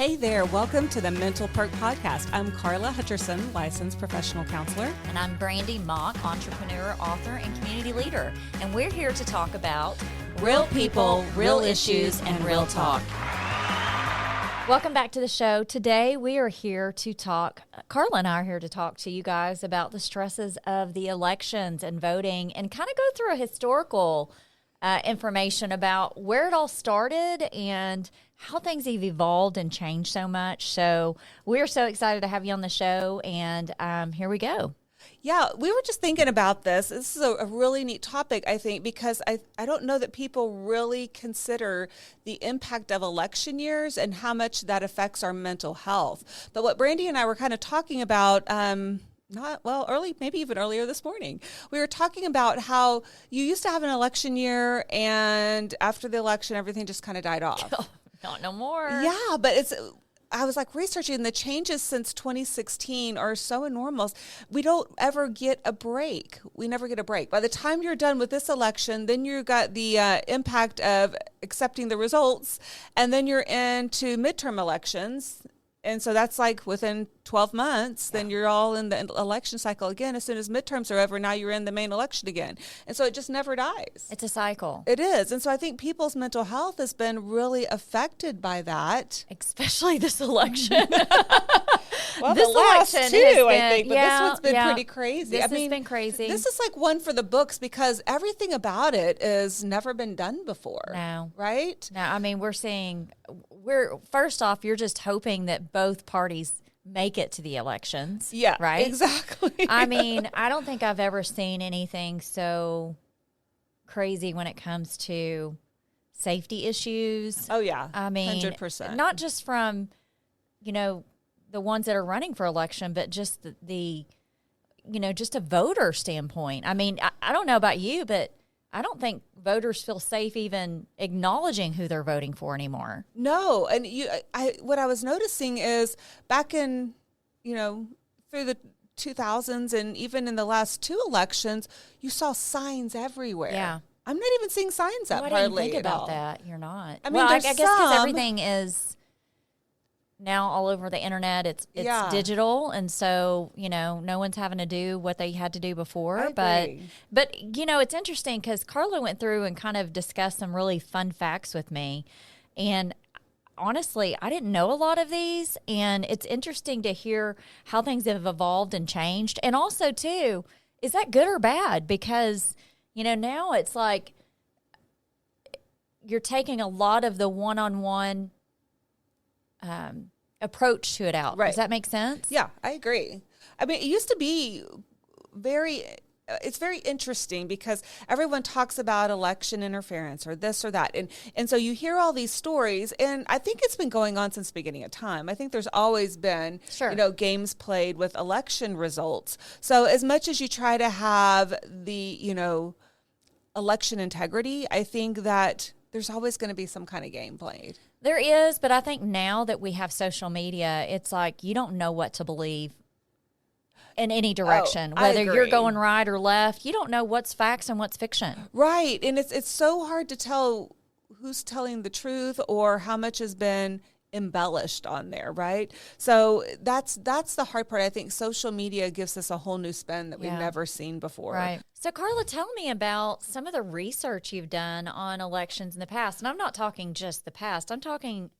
Hey there, welcome to the Mental Perk podcast. I'm Karla Hutcherson, licensed professional counselor. And I'm Brandi, entrepreneur, author, and community leader. And we're here to talk about real people, real issues, and real talk. Welcome back to the show. Today we are here to talk, Karla and I are here to talk to you guys about the stresses of the elections and voting and kind of go through a historical information about where it all started and how things have evolved and changed so much. So we're so excited to have you on the show, and here we go. Yeah, we were just thinking about this. This is a really neat topic, I think, because I don't know that people really consider the impact of election years and how much that affects our mental health. But what Brandi and I were kind of talking about, maybe even earlier this morning, we were talking about how you used to have an election year, and after the election, everything just kind of died off. Not no more. Yeah, but I was like researching the changes since 2016 are so enormous. We don't ever get a break. We never get a break. By the time you're done with this election, then you got the impact of accepting the results, and then you're into midterm elections. And so that's like within 12 months, then you're all in the election cycle again. As soon as midterms are over, now you're in the main election again. And so it just never dies. It's a cycle. It is. And so I think people's mental health has been really affected by that. Especially this election. Well, this the last election two, I think, but this one's been pretty crazy. This has been crazy. This is like one for the books because everything about it has never been done before. No. Right? No, I mean, first off, you're just hoping that both parties make it to the elections. Yeah, right? Exactly. I mean, I don't think I've ever seen anything so crazy when it comes to safety issues. Oh, yeah. I mean, 100%. Not just from, the ones that are running for election, but just just a voter standpoint. I mean, I don't know about you, but I don't think voters feel safe even acknowledging who they're voting for anymore. No, and what I was noticing is back in, through the 2000s and even in the last two elections, you saw signs everywhere. Yeah. I'm not even seeing signs up I hardly didn't think at about all. that. You're not. I mean, I guess because everything is now all over the internet. It's digital, and so no one's having to do what they had to do before. But it's interesting because Karla went through and kind of discussed some really fun facts with me, and honestly, I didn't know a lot of these, and it's interesting to hear how things have evolved and changed, and also too, is that good or bad? Because now it's like you're taking a lot of the one-on-one approach to it out. Right. Does that make sense? Yeah, I agree. I mean, it used to be it's very interesting because everyone talks about election interference or this or that. And so you hear all these stories, and I think it's been going on since the beginning of time. I think there's always been, games played with election results. So as much as you try to have the, election integrity, I think that there's always going to be some kind of game played. There is, but I think now that we have social media, it's like you don't know what to believe in any direction. Whether you're going right or left, you don't know what's facts and what's fiction. Right, and it's so hard to tell who's telling the truth or how much has been embellished on there, right? So that's the hard part. I think social media gives us a whole new spin that we've never seen before. Right. So Karla, tell me about some of the research you've done on elections in the past. And I'm not talking just the past. I'm talking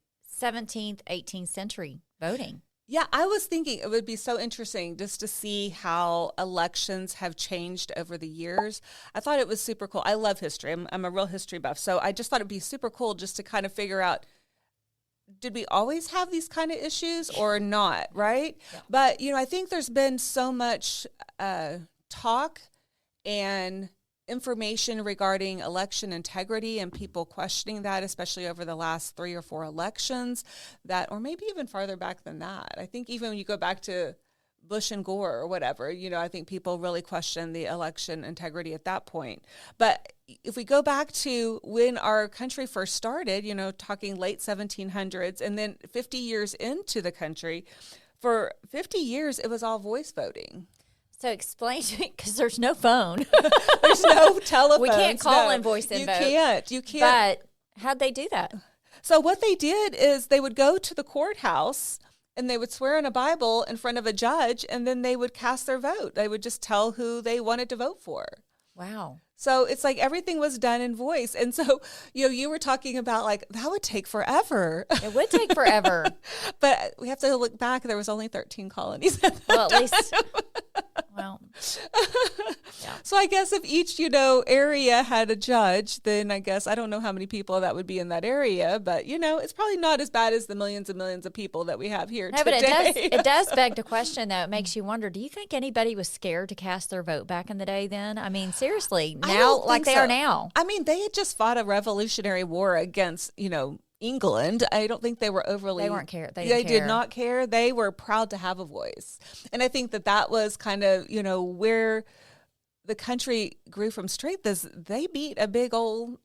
17th, 18th century voting. Yeah, I was thinking it would be so interesting just to see how elections have changed over the years. I thought it was super cool. I love history. I'm a real history buff. So I just thought it'd be super cool just to kind of figure out, did we always have these kind of issues or not, right? Yeah. But, I think there's been so much talk and information regarding election integrity and people questioning that, especially over the last 3 or 4 elections, or maybe even farther back than that. I think even when you go back to Bush and Gore or whatever, I think people really question the election integrity at that point. But if we go back to when our country first started, talking late 1700s, and then 50 years into the country, for 50 years, it was all voice voting. So explain to me, because there's no phone. There's no telephone. We can't call in voice and vote. You can't. But how'd they do that? So what they did is they would go to the courthouse and they would swear in a Bible in front of a judge, and then they would cast their vote. They would just tell who they wanted to vote for. Wow. So it's like everything was done in voice. And so, you were talking about like, that would take forever. It would take forever. But we have to look back. There was only 13 colonies. Well, at least, well, yeah. So I guess if each, area had a judge, then I guess, I don't know how many people that would be in that area, but it's probably not as bad as the millions and millions of people that we have here today. But it does beg the question, though. It makes you wonder, do you think anybody was scared to cast their vote back in the day then? I mean, seriously, now, like they are now. I mean, they had just fought a Revolutionary War against, England. I don't think they were overly. They weren't care. They did not care. They were proud to have a voice, and I think that was kind of where the country grew from strength. They beat a big old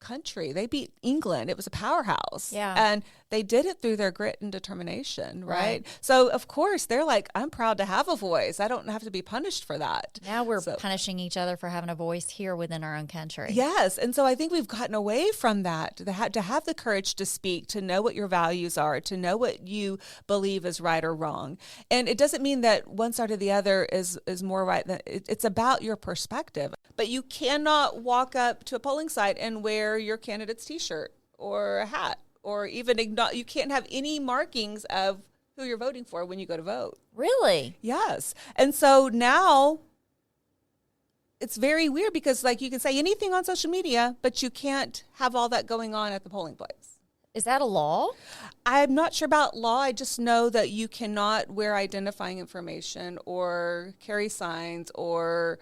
country. They beat England. It was a powerhouse. Yeah. And they did it through their grit and determination, right? So, of course, they're like, I'm proud to have a voice. I don't have to be punished for that. Now we're punishing each other for having a voice here within our own country. Yes. And so I think we've gotten away from that, to have the courage to speak, to know what your values are, to know what you believe is right or wrong. And it doesn't mean that one side or the other is more right. It's about your perspective. But you cannot walk up to a polling site and wear your candidate's T-shirt or a hat, or even you can't have any markings of who you're voting for when you go to vote. Really? Yes. And so now it's very weird because, like, you can say anything on social media, but you can't have all that going on at the polling place. Is that a law? I'm not sure about law. I just know that you cannot wear identifying information or carry signs or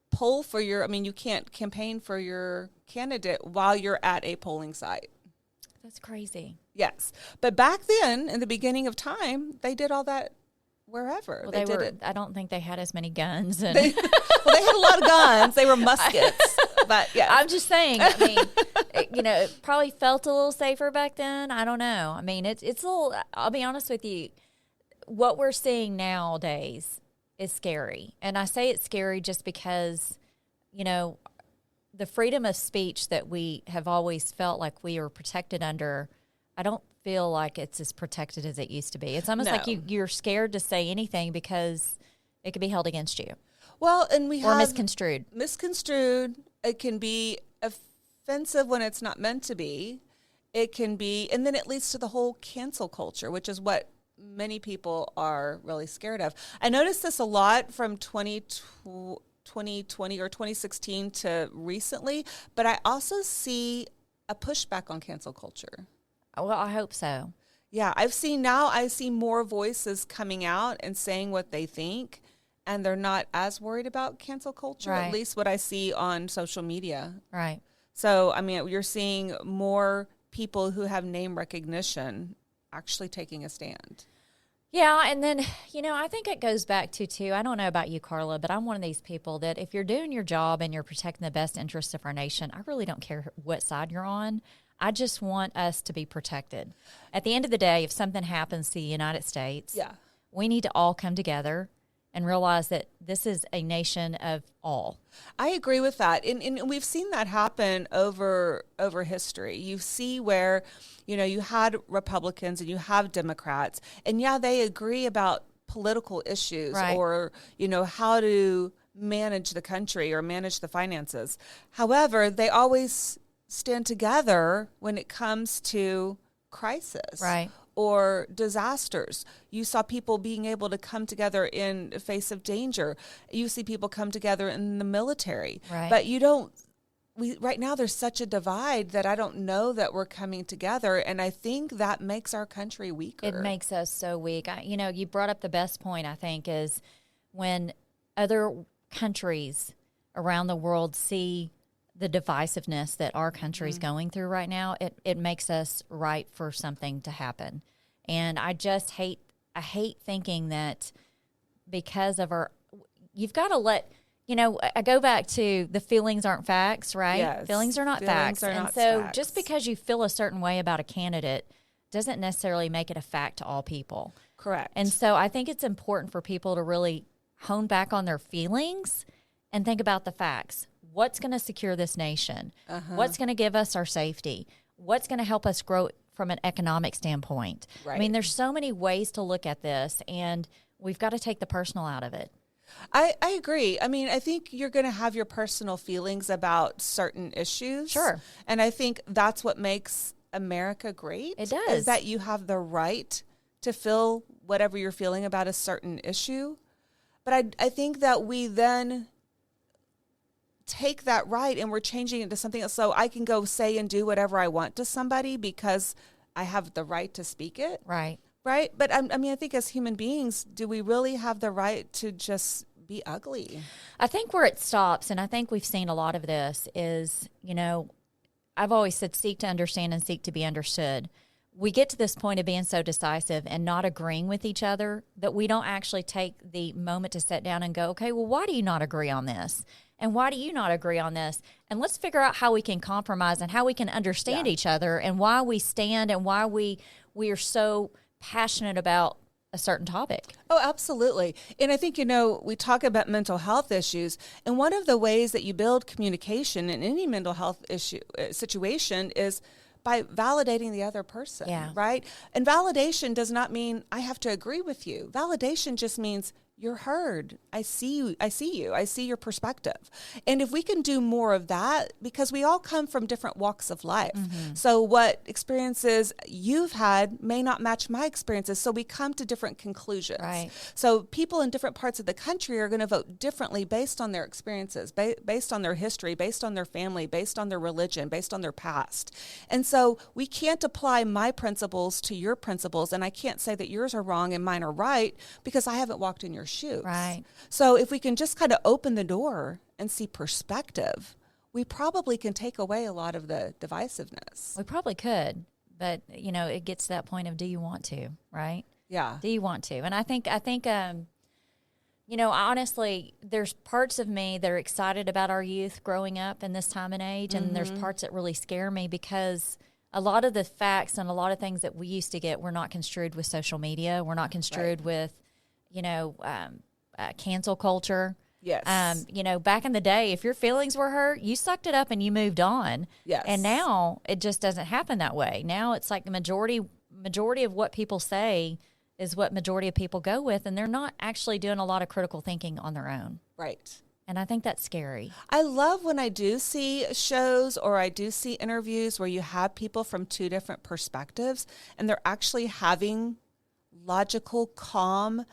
poll for you can't campaign for your candidate while you're at a polling site. That's crazy. Yes. But back then, in the beginning of time, they did all that wherever. Well, they did it. I don't think they had as many guns. And they had a lot of guns. They were muskets. But yeah, I'm just saying, I mean, it probably felt a little safer back then. I don't know. I mean, it's a little, I'll be honest with you, what we're seeing nowadays is scary. And I say it's scary just because, the freedom of speech that we have always felt like we are protected under, I don't feel like it's as protected as it used to be. It's almost like you're scared to say anything because it could be held against you. Well, and or misconstrued. Misconstrued. It can be offensive when it's not meant to be. It can be, and then it leads to the whole cancel culture, which is what many people are really scared of. I noticed this a lot from 2020 or 2016 to recently, but I also see a pushback on cancel culture. Well, I hope so. Yeah, I see more voices coming out and saying what they think, and they're not as worried about cancel culture, right. At least what I see on social media. Right. So, I mean, you're seeing more people who have name recognition actually taking a stand. Yeah, and then, I think it goes back to, too, I don't know about you, Karla, but I'm one of these people that if you're doing your job and you're protecting the best interests of our nation, I really don't care what side you're on. I just want us to be protected. At the end of the day, if something happens to the United States, we need to all come together and realize that this is a nation of all. I agree with that. And we've seen that happen over history. You see where, you had Republicans and you have Democrats, and they agree about political issues, right, or, how to manage the country or manage the finances. However, they always stand together when it comes to crisis. Right. Or disasters. You saw people being able to come together in the face of danger. You see people come together in the military. Right. But right now there's such a divide that I don't know that we're coming together, and I think that makes our country weaker. It makes us so weak. You brought up the best point, I think, is when other countries around the world see the divisiveness that our country is going through right now, it makes us ripe for something to happen. And I just hate thinking that because of you've got to let, I go back to the feelings aren't facts, right? Yes. Feelings are not facts. Facts. Just because you feel a certain way about a candidate doesn't necessarily make it a fact to all people. Correct. And so I think it's important for people to really hone back on their feelings and think about the facts. What's going to secure this nation? What's going to give us our safety? what's going to help us grow from an economic standpoint. Right. I mean, there's so many ways to look at this, and we've got to take the personal out of it. I agree. I mean, I think you're going to have your personal feelings about certain issues. Sure. And I think that's what makes America great. It does. Is that you have the right to feel whatever you're feeling about a certain issue. But I think that we then take that right and we're changing it to something else. So I can go say and do whatever I want to somebody because I have the right to speak it. Right. Right. But I mean, I think as human beings, do we really have the right to just be ugly? I think where it stops, and I think we've seen a lot of this, is, you know, I've always said seek to understand and seek to be understood. We get to this point of being so decisive and not agreeing with each other that we don't actually take the moment to sit down and go, okay, well, why do you not agree on this? And why do you not agree on this? And let's figure out how we can compromise and how we can understand each other and why we stand and why we are so passionate about a certain topic. Oh, absolutely. And I think, you know, we talk about mental health issues, and one of the ways that you build communication in any mental health issue situation is by validating the other person, right? And validation does not mean I have to agree with you. Validation just means you're heard. I see you. I see your perspective. And if we can do more of that, because we all come from different walks of life. Mm-hmm. So what experiences you've had may not match my experiences. So we come to different conclusions. Right. So people in different parts of the country are going to vote differently based on their experiences, based on their history, based on their family, based on their religion, based on their past. And so we can't apply my principles to your principles. And I can't say that yours are wrong and mine are right because I haven't walked in your shoes. Right. So if we can just kind of open the door and see perspective, we probably can take away a lot of the divisiveness. We probably could, but you know, it gets to that point of, do you want to, right? Yeah. Do you want to? And I think, you know, honestly, there's parts of me that are excited about our youth growing up in this time and age. And there's parts that really scare me because a lot of the facts and a lot of things that we used to get were not construed with social media. We're not construed with, you know, cancel culture. Yes. You know, back in the day, if your feelings were hurt, you sucked it up and you moved on. Yes. And now it just doesn't happen that way. Now it's like the majority of what people say is what majority of people go with, and they're not actually doing a lot of critical thinking on their own. Right. And I think that's scary. I love when I do see shows or I do see interviews where you have people from two different perspectives and they're actually having logical, calm,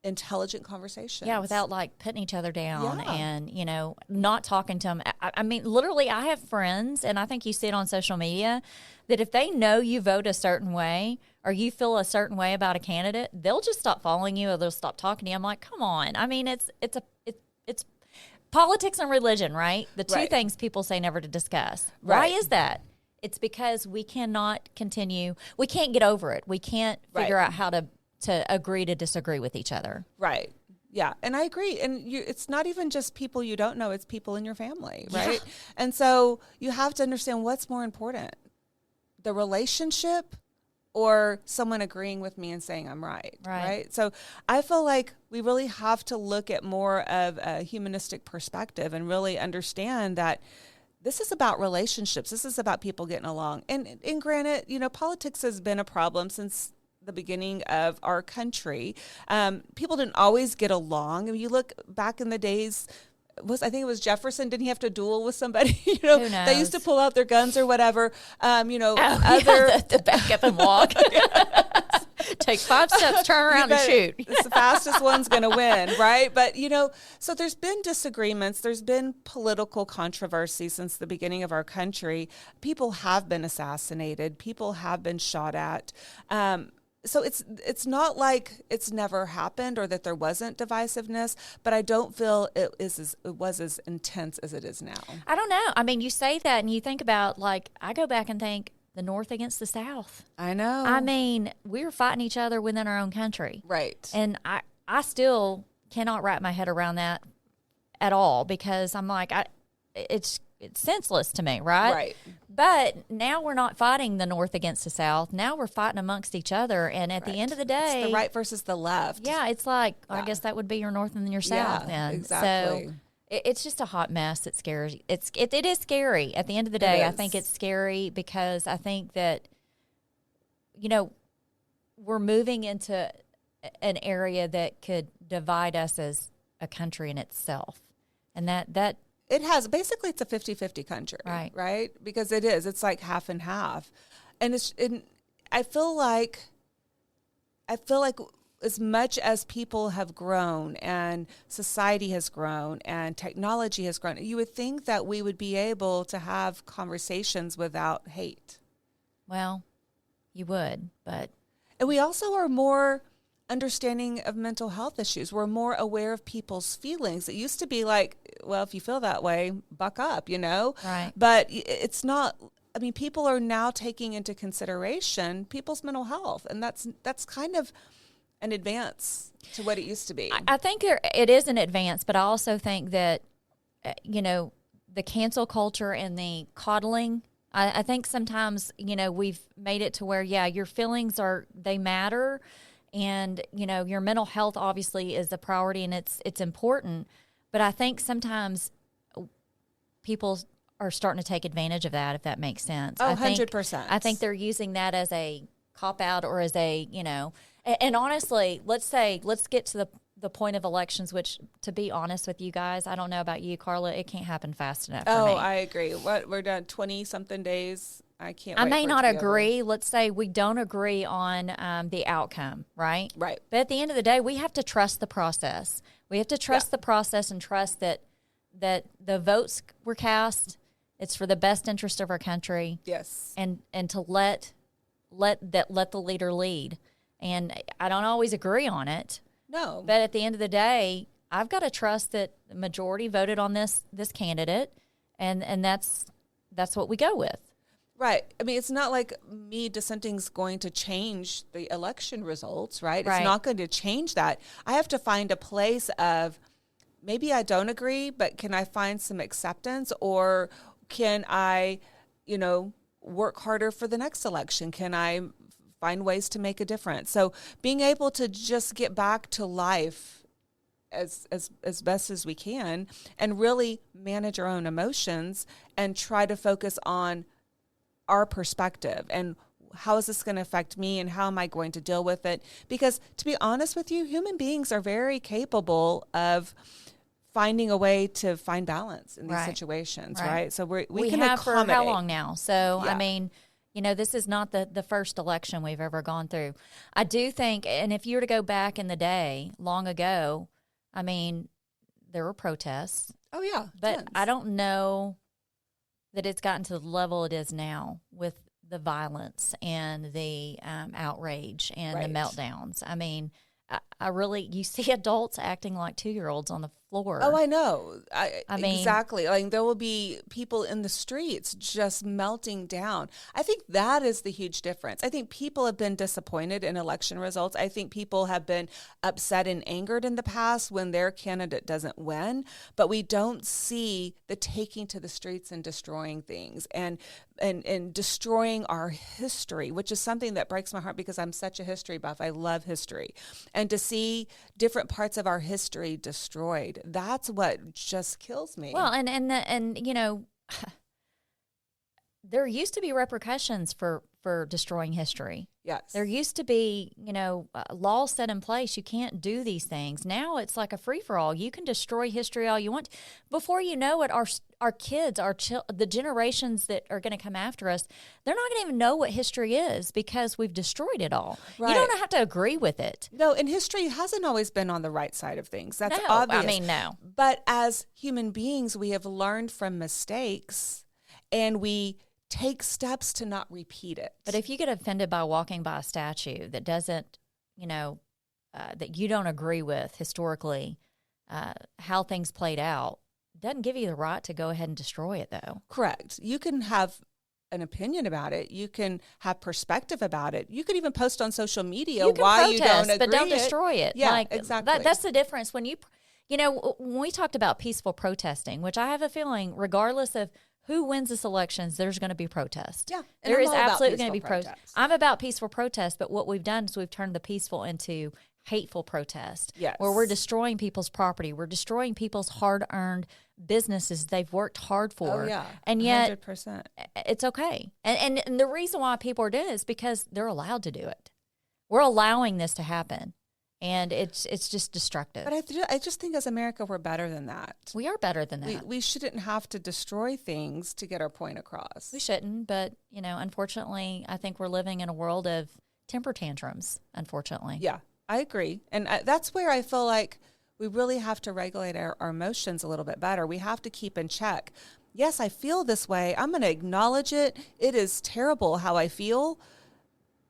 intelligent conversations. Yeah, without like putting each other down and, you know, not talking to them. I mean, literally, I have friends, and I think you see it on social media, that if they know you vote a certain way or you feel a certain way about a candidate, they'll just stop following you or they'll stop talking to you. I'm like, come on. I mean, it's politics and religion, right? The two things people say never to discuss. Why is that? It's because we cannot continue. We can't get over it. We can't figure out how to agree to disagree with each other. Right. Yeah, and I agree. And it's not even just people you don't know, it's people in your family, right? Yeah. And so you have to understand what's more important, the relationship or someone agreeing with me and saying I'm right? So I feel like we really have to look at more of a humanistic perspective and really understand that this is about relationships. This is about people getting along. And granted, you know, politics has been a problem since the beginning of our country. People didn't always get along. I mean, you look back in the days, I think it was Jefferson, didn't he have to duel with somebody? You know, who knows? They used to pull out their guns or whatever. You know, the back up and walk. Take 5 steps, turn around and shoot. It's the fastest one's going to win, right? But, you know, so there's been disagreements. There's been political controversy since the beginning of our country. People have been assassinated. People have been shot at. So it's not like it's never happened or that there wasn't divisiveness, but I don't feel it was as intense as it is now. I don't know. I mean, you say that and you think about, like, I go back and think the North against the South. I know. I mean, we were fighting each other within our own country. Right. And I still cannot wrap my head around that at all because I'm like, it's senseless to me, right? Right. But now we're not fighting the North against the South. Now we're fighting amongst each other. And at the end of the day, it's the right versus the left. Yeah, it's like, I guess that would be your North and your South. Yeah, then. exactly. So it's just a hot mess that scares. It is scary. At the end of the day, I think it's scary because I think that, we're moving into an area that could divide us as a country in itself. And that it has, basically it's a 50-50 country, right? Because it's like half and half. And I feel like as much as people have grown and society has grown and technology has grown, you would think that we would be able to have conversations without hate. Well, you would, but... And we also are more understanding of mental health issues. We're more aware of people's feelings. It used to be like, well, if you feel that way, buck up, Right. But it's not... I mean, people are now taking into consideration people's mental health, and that's kind of an advance to what it used to be. I think it is an advance, but I also think that, the cancel culture and the coddling, I think sometimes, we've made it to where, your feelings they matter, and, your mental health obviously is a priority and it's important, but I think sometimes people are starting to take advantage of that, if that makes sense. Oh, 100%. I think they're using that as a cop-out or as a, and honestly, let's get to the point of elections, which, to be honest with you guys, I don't know about you, Karla, it can't happen fast enough for me. Oh, I agree. We're done 20-something days. I can't wait. I may not agree. Let's say we don't agree on the outcome, right? Right. But at the end of the day, we have to trust the process. We have to trust the process and trust that the votes were cast, it's for the best interest of our country. Yes. And to let the leader lead. And I don't always agree on it. No. But at the end of the day, I've got to trust that the majority voted on this candidate, and that's what we go with. Right. I mean, it's not like me dissenting is going to change the election results, right? Right. It's not going to change that. I have to find a place of, maybe I don't agree, but can I find some acceptance, or can I, work harder for the next election? Can I find ways to make a difference? So being able to just get back to life as best as we can and really manage our own emotions and try to focus on our perspective and how is this going to affect me and how am I going to deal with it? Because to be honest with you, human beings are very capable of finding a way to find balance in these situations, right? So we can have accommodate. For how long now? So, I mean, this is not the first election we've ever gone through. I do think, and if you were to go back in the day, long ago, I mean, there were protests. Oh, yeah. But tons. I don't know that it's gotten to the level it is now with the violence and the outrage and the meltdowns. I mean, I really, you see adults acting like 2-year-olds on the floor. Oh, I know. I mean, exactly. Like there will be people in the streets just melting down. I think that is the huge difference. I think people have been disappointed in election results. I think people have been upset and angered in the past when their candidate doesn't win, but we don't see the taking to the streets and destroying things and destroying our history, which is something that breaks my heart because I'm such a history buff. I love history. And to see different parts of our history destroyed, that's what just kills me. Well, and there used to be repercussions for destroying history. Yes. There used to be, laws set in place. You can't do these things. Now it's like a free-for-all. You can destroy history all you want. Before you know it, our kids, the generations that are going to come after us, they're not going to even know what history is because we've destroyed it all. Right. You don't have to agree with it. No, and history hasn't always been on the right side of things. That's no, obvious. I mean, no. But as human beings, we have learned from mistakes and we take steps to not repeat it. But if you get offended by walking by a statue that doesn't, that you don't agree with historically, how things played out, doesn't give you the right to go ahead and destroy it, though. Correct. You can have an opinion about it. You can have perspective about it. You could even post on social media why you don't agree, but don't destroy it. Yeah, exactly. That's the difference. When when we talked about peaceful protesting, which I have a feeling, regardless of who wins this elections, there's going to be protest. Yeah, there is absolutely going to be protest. I'm about peaceful protest, but what we've done is we've turned the peaceful into hateful protest. Yes. Where we're destroying people's property. We're destroying people's hard-earned businesses they've worked hard for. Oh, yeah. And yet 100%. it's okay. And the reason why people are doing it is because they're allowed to do it. We're allowing this to happen. And it's just destructive. But I just think as America, we're better than that. We are better than that. We shouldn't have to destroy things to get our point across. We shouldn't, but, unfortunately, I think we're living in a world of temper tantrums, unfortunately. Yeah, I agree. And that's where I feel like we really have to regulate our emotions a little bit better. We have to keep in check. Yes, I feel this way. I'm going to acknowledge it. It is terrible how I feel.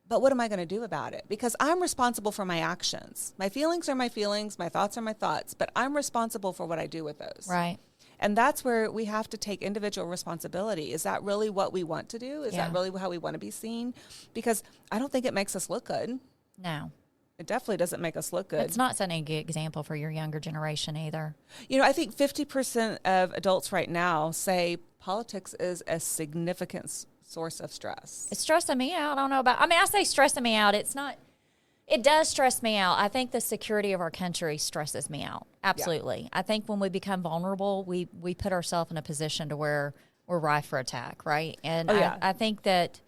But what am I going to do about it? Because I'm responsible for my actions. My feelings are my feelings. My thoughts are my thoughts. But I'm responsible for what I do with those. Right. And that's where we have to take individual responsibility. Is that really what we want to do? Is that really how we want to be seen? Because I don't think it makes us look good. No. It definitely doesn't make us look good. It's not setting a good example for your younger generation either. I think 50% of adults right now say politics is a significant source of stress. It's stressing me out. I don't know I say stressing me out. It does stress me out. I think the security of our country stresses me out. Absolutely. Yeah. I think when we become vulnerable, we put ourselves in a position to where we're rife for attack, right? And I think that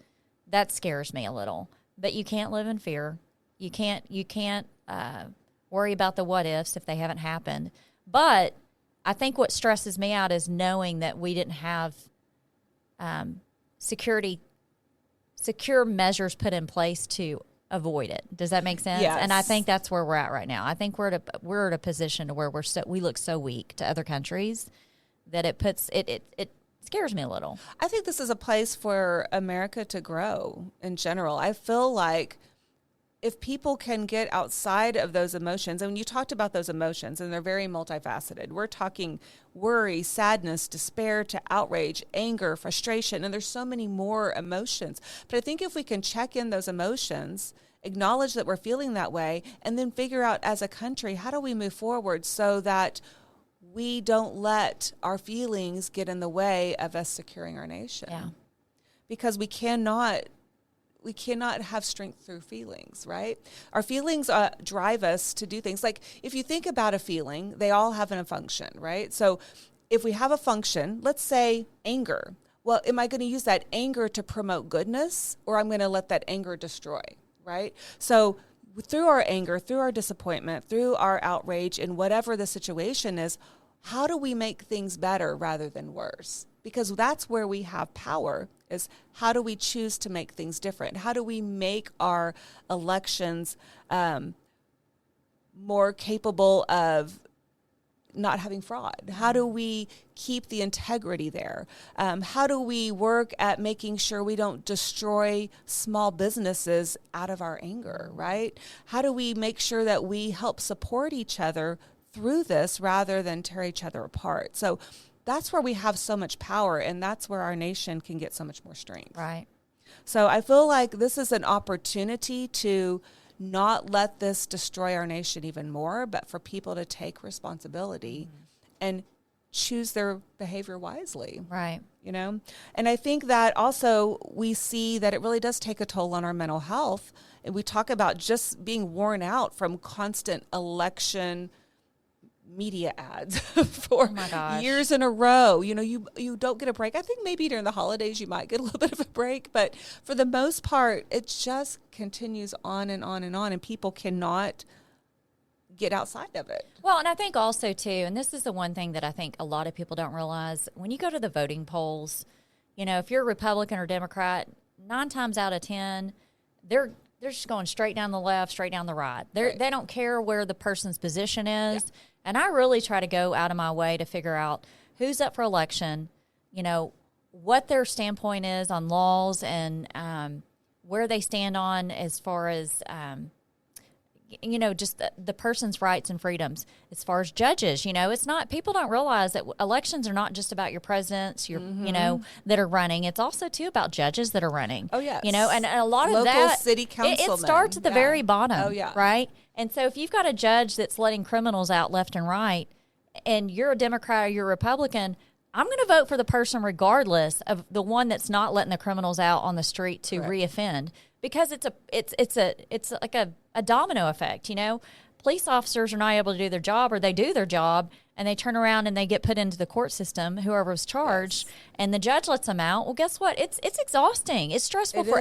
scares me a little. But you can't live in fear. You can't worry about the what ifs if they haven't happened. But I think what stresses me out is knowing that we didn't have secure measures put in place to avoid it. Does that make sense? Yes. And I think that's where we're at right now. I think we're at a position to where we look so weak to other countries that it scares me a little. I think this is a place for America to grow in general. I feel like if people can get outside of those emotions, and you talked about those emotions, and they're very multifaceted. We're talking worry, sadness, despair to outrage, anger, frustration, and there's so many more emotions. But I think if we can check in those emotions, acknowledge that we're feeling that way, and then figure out as a country, how do we move forward so that we don't let our feelings get in the way of us securing our nation. Yeah. Because we cannot have strength through feelings, right? Our feelings drive us to do things. Like if you think about a feeling, they all have a function, right? So if we have a function, let's say anger. Well, am I going to use that anger to promote goodness, or I'm going to let that anger destroy, right? So through our anger, through our disappointment, through our outrage, and whatever the situation is, how do we make things better rather than worse? Because that's where we have power, is how do we choose to make things different? How do we make our elections more capable of not having fraud? How do we keep the integrity there? How do we work at making sure we don't destroy small businesses out of our anger, right? How do we make sure that we help support each other through this rather than tear each other apart? So that's where we have so much power, and that's where our nation can get so much more strength. Right. So I feel like this is an opportunity to not let this destroy our nation even more, but for people to take responsibility and choose their behavior wisely. Right. And I think that also we see that it really does take a toll on our mental health. And we talk about just being worn out from constant election media ads for years in a row. You don't get a break. I think maybe during the holidays you might get a little bit of a break, but for the most part, it just continues on and on and on, and people cannot get outside of it. Well, and I think also too, and this is the one thing that I think a lot of people don't realize, when you go to the voting polls, if you're a Republican or Democrat, 9 times out of 10, they're just going straight down the left, straight down the right. They don't care where the person's position is. Yeah. And I really try to go out of my way to figure out who's up for election, what their standpoint is on laws, and where they stand on as far as, just the person's rights and freedoms. As far as judges, it's not, people don't realize that elections are not just about your presidents, that are running. It's also, too, about judges that are running. Oh, yes. And a lot Local of that. City councilmen. It starts at the very bottom. Oh, yeah. Right? And so if you've got a judge that's letting criminals out left and right, and you're a Democrat or you're a Republican, I'm going to vote for the person regardless of the one that's not letting the criminals out on the street to reoffend. because it's like a domino effect, Police officers are not able to do their job, or they do their job and they turn around and they get put into the court system, whoever was charged, and the judge lets them out. Well, guess what? It's exhausting. It's stressful for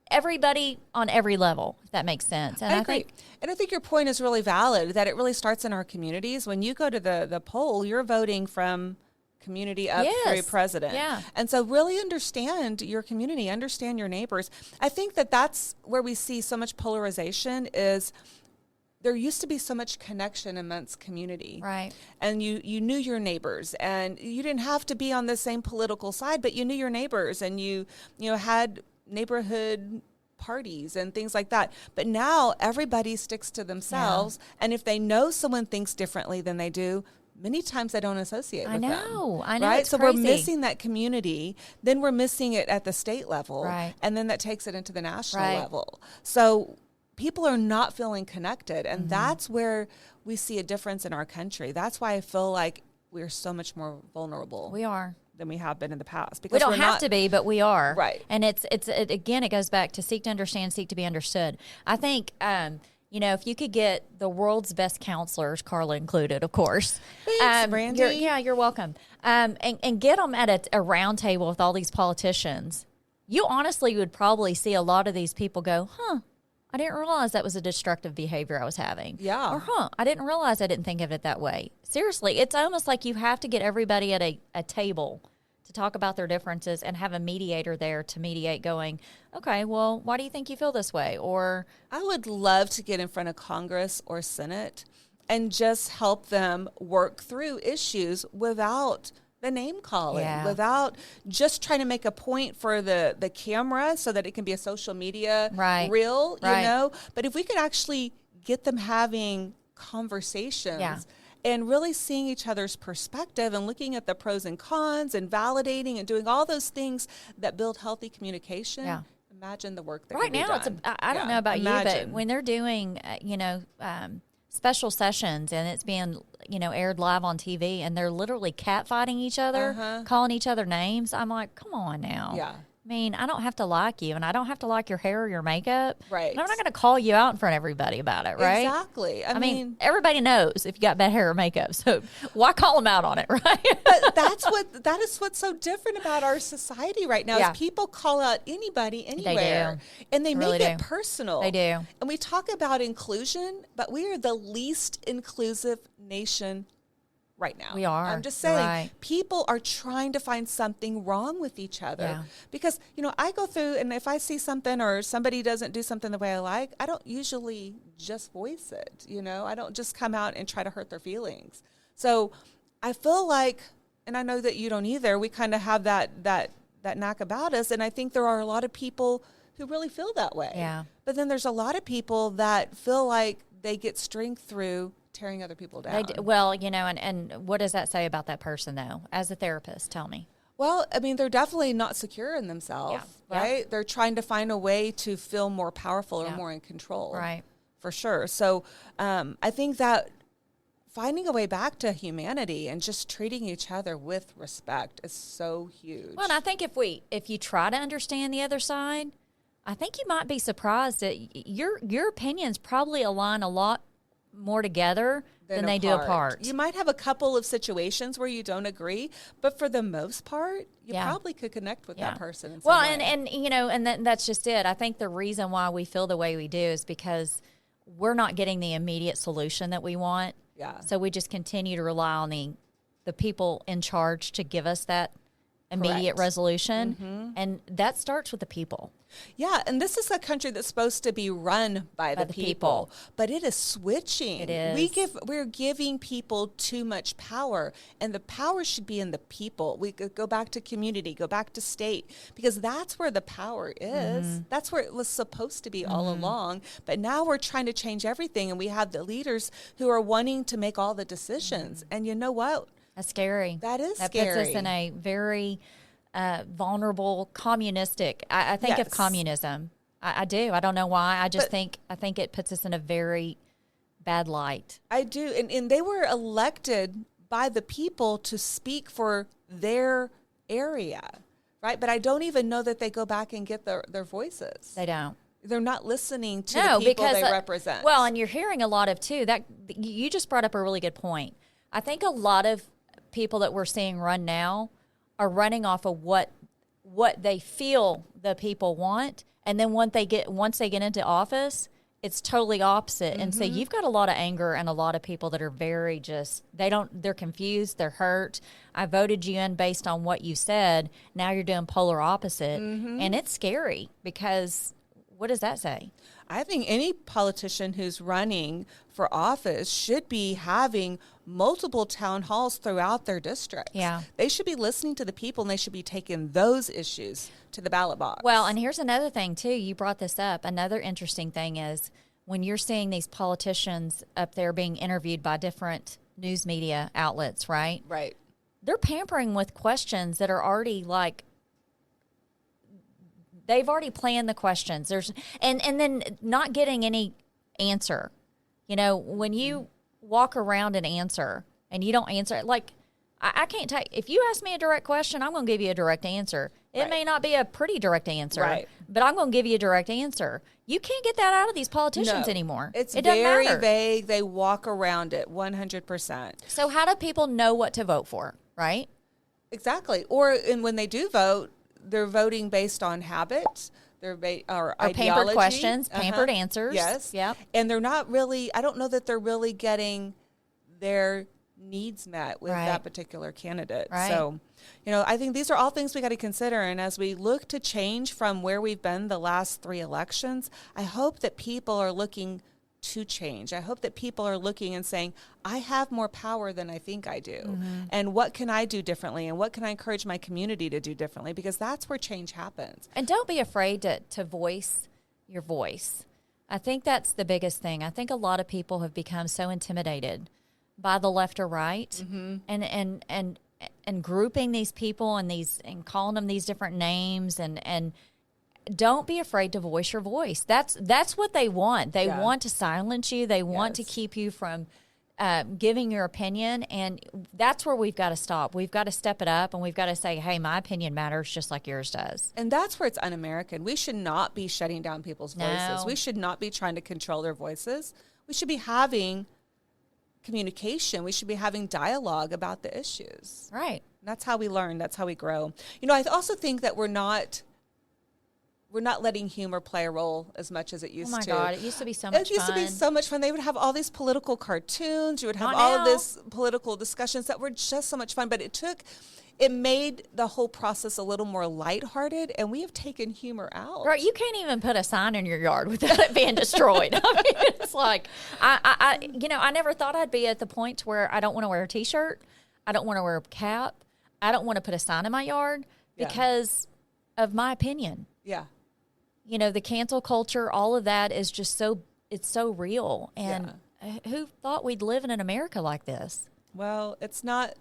everybody on every level, if that makes sense. And I think your point is really valid, that it really starts in our communities. When you go to the poll, you're voting from community up through president. Yeah. And so really understand your community, understand your neighbors. I think that's where we see so much polarization is there used to be so much connection amongst community. Right. And you knew your neighbors, and you didn't have to be on the same political side, but you knew your neighbors, and you had neighborhood parties and things like that. But now everybody sticks to themselves. Yeah. And if they know someone thinks differently than they do, many times they don't associate with them. I know. Right? So crazy. We're missing that community. Then we're missing it at the state level. Right. And then that takes it into the national level. So people are not feeling connected. And that's where we see a difference in our country. That's why I feel like we're so much more vulnerable. We are. Than we have been in the past. Because we don't have to be, but we are. Right. And again, it goes back to seek to understand, seek to be understood. I think, if you could get the world's best counselors, Karla included, of course. Thanks, Brandi. You're welcome. And get them at a round table with all these politicians. You honestly would probably see a lot of these people go, I didn't realize that was a destructive behavior I was having. Yeah. Or, I didn't realize I didn't think of it that way. Seriously, it's almost like you have to get everybody at a table to talk about their differences and have a mediator there to mediate going, okay, well, why do you think you feel this way? Or I would love to get in front of Congress or Senate and just help them work through issues without the name calling, without just trying to make a point for the camera so that it can be a social media reel, But if we could actually get them having conversations and really seeing each other's perspective and looking at the pros and cons and validating and doing all those things that build healthy communication, imagine the work that right now done. I don't know about you, but when they're doing, special sessions and it's being aired live on TV and they're literally catfighting each other, calling each other names. I'm like, come on now. Yeah. I mean, I don't have to like you, and I don't have to like your hair or your makeup. Right. And I'm not going to call you out in front of everybody about it, right? Exactly. I mean, everybody knows if you got bad hair or makeup, so why call them out on it, right? But that is what's so different about our society right now is people call out anybody anywhere. They do. And they make it personal. They do. And we talk about inclusion, but we are the least inclusive nation right now. We are. I'm just saying, people are trying to find something wrong with each other. Because, I go through, and if I see something or somebody doesn't do something the way I like, I don't usually just voice it, I don't just come out and try to hurt their feelings. So I feel like, and I know that you don't either, we kind of have that knack about us, and I think there are a lot of people who really feel that way. Yeah. But then there's a lot of people that feel like they get strength through tearing other people down. Well, and what does that say about that person, though? As a therapist, tell me. Well, I mean, they're definitely not secure in themselves, right? Yeah. They're trying to find a way to feel more powerful or more in control. Right. For sure. So I think that finding a way back to humanity and just treating each other with respect is so huge. Well, and I think if you try to understand the other side, I think you might be surprised that your opinions probably align a lot more together than they do apart. You might have a couple of situations where you don't agree, but for the most part, you probably could connect with that person in some way. And that's just it. I think the reason why we feel the way we do is because we're not getting the immediate solution that we want. Yeah. So we just continue to rely on the people in charge to give us that immediate resolution. And that starts with the people. Yeah, and this is a country that's supposed to be run by the people, but it is switching. It is. We're giving people too much power, and the power should be in the people. We could go back to community, go back to state, because that's where the power is. That's where it was supposed to be all along, but now we're trying to change everything, and we have the leaders who are wanting to make all the decisions, and you know what? That's scary. That is scary. That puts us in a very vulnerable, communistic. I think of communism. I do. I don't know why. I think it puts us in a very bad light. I do. And they were elected by the people to speak for their area, Right, but I don't even know that they go back and get their voices. They don't. They're not listening to the people they represent. Well, and you're hearing a lot of, too, that you just brought up a really good point. I think a lot of people that we're seeing run now are running off of what they feel the people want, and then once they get into office, it's totally opposite. And so you've got a lot of anger and a lot of people that are very they're confused, they're hurt. I voted you in based on what you said. Now you're doing polar opposite. And it's scary because what does that say? I think any politician who's running for office should be having multiple town halls throughout their district. Yeah. They should be listening to the people, and they should be taking those issues to the ballot box. Well, and here's another thing, too. You brought this up. Another interesting thing is when you're seeing these politicians up there being interviewed by different news media outlets, right? Right. They're pampering with questions that are already like, they've already planned the questions. And then not getting any answer. You know, when you walk around and answer and you don't answer, like, I can't take, if you ask me a direct question, I'm going to give you a direct answer. It may not be a pretty direct answer, but I'm going to give you a direct answer. You can't get that out of these politicians anymore. It very vague. They walk around it 100%. So how do people know what to vote for, right? Exactly. Or when they do vote, they're voting based on habit, or ideology. Pampered questions, pampered answers. Yes. Yep. And they're not really, I don't know that they're really getting their needs met with that particular candidate. Right. So, I think these are all things we got to consider. And as we look to change from where we've been the last 3 elections, I hope that people are looking to change. I hope that people are looking and saying, I have more power than I think I do. And what can I do differently? And what can I encourage my community to do differently? Because that's where change happens. And don't be afraid to voice your voice. I think that's the biggest thing. I think a lot of people have become so intimidated by the left or right, and grouping these people and calling them these different names and don't be afraid to voice your voice. That's what they want. They want to silence you. They want to keep you from giving your opinion, and that's where we've got to stop. We've got to step it up, and we've got to say, hey, my opinion matters just like yours does. And that's where it's un-American. We should not be shutting down people's voices. No. We should not be trying to control their voices. We should be having communication. We should be having dialogue about the issues. Right. And that's how we learn. That's how we grow. I also think that we're not letting humor play a role as much as it used to. Oh, my God. It used to be so much fun. It used to be so much fun. They would have all these political cartoons. You would have all of this political discussions that were just so much fun. But it made the whole process a little more lighthearted, and we have taken humor out. Right. You can't even put a sign in your yard without it being destroyed. I mean, it's like, I never thought I'd be at the point where I don't want to wear a T-shirt. I don't want to wear a cap. I don't want to put a sign in my yard because of my opinion. Yeah. The cancel culture, all of that is just it's so real. And who thought we'd live in an America like this? Well, it's not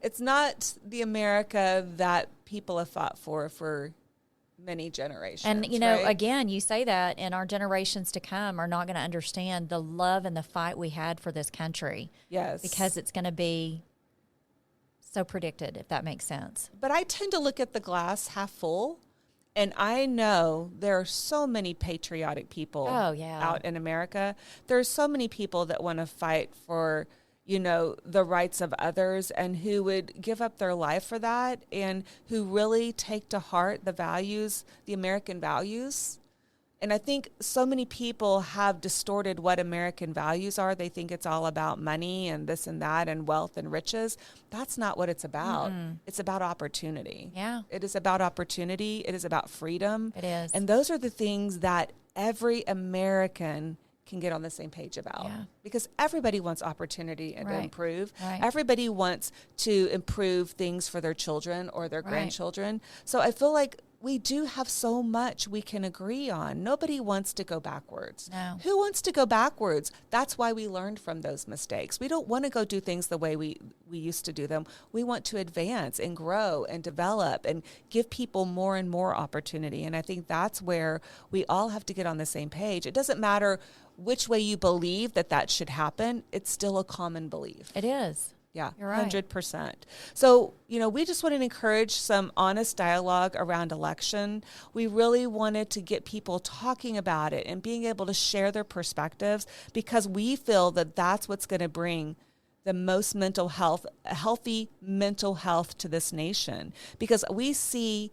the America that people have fought for many generations. And, right? again, you say that, and our generations to come are not going to understand the love and the fight we had for this country. Yes. Because it's going to be so predicted, if that makes sense. But I tend to look at the glass half full. And I know there are so many patriotic people out in America. There are so many people that want to fight for, the rights of others, and who would give up their life for that, and who really take to heart the values, the American values. And I think so many people have distorted what American values are. They think it's all about money and this and that and wealth and riches. That's not what it's about. It's about opportunity. Yeah. It is about opportunity. It is about freedom. It is. And those are the things that every American can get on the same page about. Yeah. Because everybody wants opportunity and to improve. Right. Everybody wants to improve things for their children or their grandchildren. So I feel like we do have so much we can agree on. Nobody wants to go backwards. No. Who wants to go backwards? That's why we learned from those mistakes. We don't want to go do things the way we used to do them. We want to advance and grow and develop and give people more and more opportunity. And I think that's where we all have to get on the same page. It doesn't matter which way you believe that should happen. It's still a common belief. It is. Yeah, you're right. 100%. So, we just wanted to encourage some honest dialogue around election. We really wanted to get people talking about it and being able to share their perspectives, because we feel that that's what's going to bring the most healthy mental health to this nation, because we see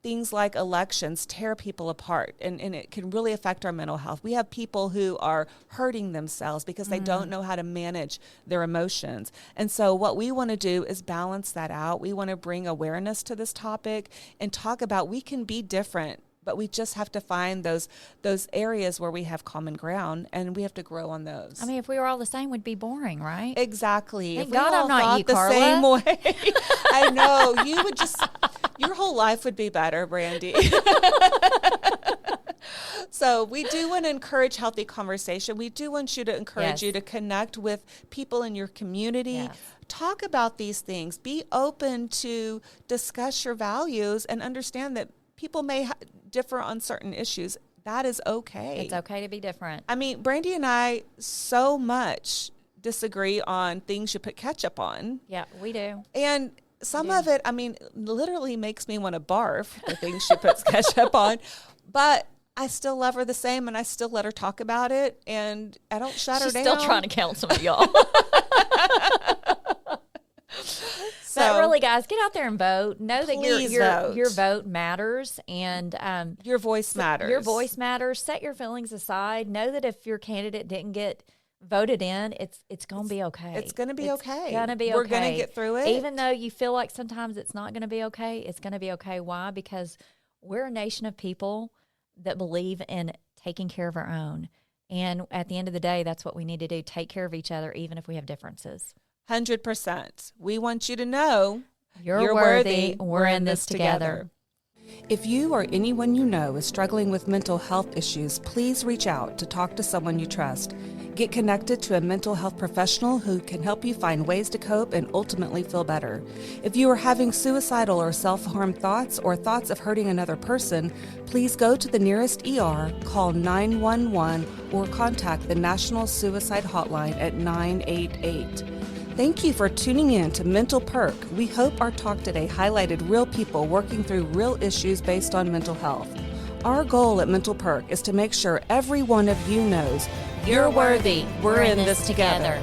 things like elections tear people apart, and it can really affect our mental health. We have people who are hurting themselves because they don't know how to manage their emotions. And so what we want to do is balance that out. We want to bring awareness to this topic and talk about we can be different, but we just have to find those areas where we have common ground, and we have to grow on those. I mean, if we were all the same, we'd be boring, right? Exactly. Thank if God we all I'm not thought you, the Karla. same way, I know you would just. Your whole life would be better, Brandi. So we do want to encourage healthy conversation. We do want you to encourage you to connect with people in your community. Yes. Talk about these things. Be open to discuss your values and understand that people may differ on certain issues. That is okay. It's okay to be different. I mean, Brandi and I so much disagree on things you put ketchup on. Yeah, we do. And some of it, I mean, literally makes me want to barf, the things she puts ketchup on. But I still love her the same, and I still let her talk about it, and I don't shut her down. She's still trying to counsel me, y'all. But really, guys, get out there and vote. Know that your vote matters, and your voice matters. Your voice matters. Set your feelings aside. Know that if your candidate didn't get voted in, it's going to be okay. It's going to be okay. We're going to get through it. Even though you feel like sometimes it's not going to be okay, it's going to be okay. Why? Because we're a nation of people that believe in taking care of our own. And at the end of the day, that's what we need to do. Take care of each other, even if we have differences. 100%. We want you to know you're worthy. We're in this together. If you or anyone you know is struggling with mental health issues, please reach out to talk to someone you trust. Get connected to a mental health professional who can help you find ways to cope and ultimately feel better. If you are having suicidal or self-harm thoughts or thoughts of hurting another person, please go to the nearest ER, call 911, or contact the National Suicide Hotline at 988. Thank you for tuning in to Mental Perk. We hope our talk today highlighted real people working through real issues based on mental health. Our goal at Mental Perk is to make sure every one of you knows you're worthy. We're in this together.